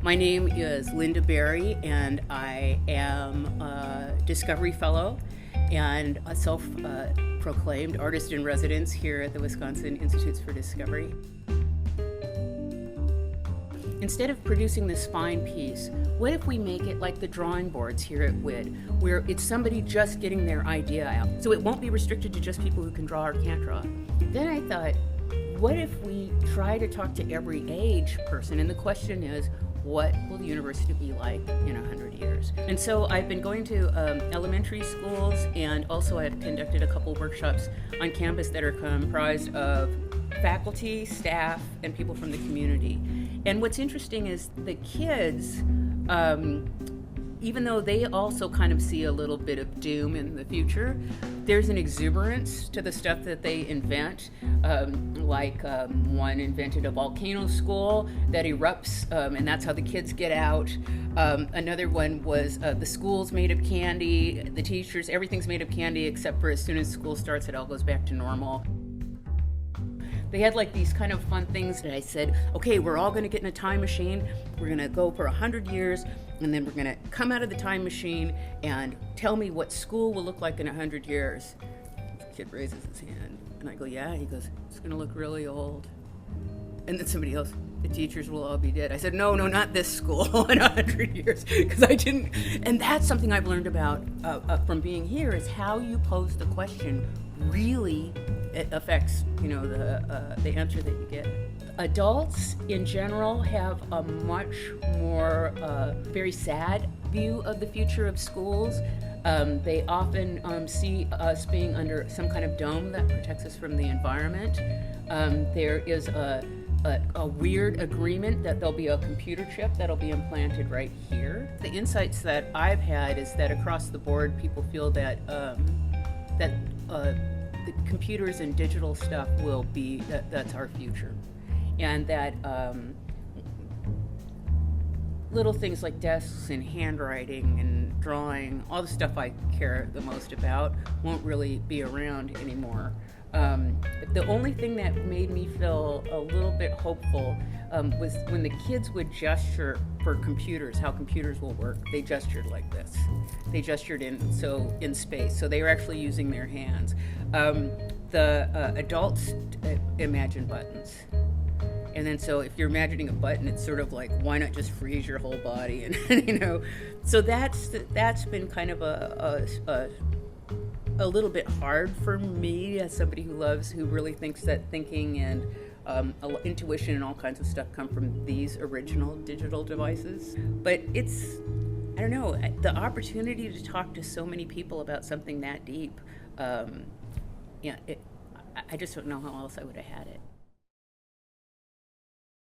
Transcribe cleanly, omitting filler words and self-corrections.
My name is Lynda Barry, and I am a Discovery Fellow and a self-proclaimed artist in residence here at the Wisconsin Institutes for Discovery. Instead of producing this fine piece, what if we make it like the drawing boards here at WID, where it's somebody just getting their idea out, so it won't be restricted to just people who can draw or can't draw. Then I thought, what if we try to talk to every age person? And the question is, what will the university be like in 100 years? And so I've been going to elementary schools, and also I've conducted a couple workshops on campus that are comprised of faculty, staff, and people from the community. And what's interesting is the kids, even though they also kind of see a little bit of doom in the future, there's an exuberance to the stuff that they invent. One invented a volcano school that erupts, and that's how the kids get out. Another one was the school's made of candy, the teachers, everything's made of candy except for as soon as school starts, it all goes back to normal. They had like these kind of fun things that I said, okay, we're all gonna get in a time machine, we're gonna go for 100 years, and then we're gonna come out of the time machine and tell me what school will look like in 100 years. The kid raises his hand, and I go, yeah, he goes, it's gonna look really old. And then somebody else, the teachers will all be dead. I said, no, not this school in 100 years, because I didn't, and that's something I've learned about from being here, is how you pose the question really it affects, the answer that you get. Adults in general have a much more very sad view of the future of schools. They often see us being under some kind of dome that protects us from the environment. There is a weird agreement that there'll be a computer chip that'll be implanted right here. The insights that I've had is that across the board, people feel that the computers and digital stuff will be, that's our future. And that little things like desks and handwriting and drawing, all the stuff I care the most about, won't really be around anymore. The only thing that made me feel a little bit hopeful was when the kids would gesture for computers, how computers will work. They gestured like this. They gestured in space, so they were actually using their hands. The adults imagine buttons. And then so if you're imagining a button, it's sort of like, why not just freeze your whole body? And so that's been kind of a little bit hard for me as somebody who really thinks that thinking and intuition and all kinds of stuff come from these original digital devices. But it's, I don't know, the opportunity to talk to so many people about something that deep, I just don't know how else I would have had it.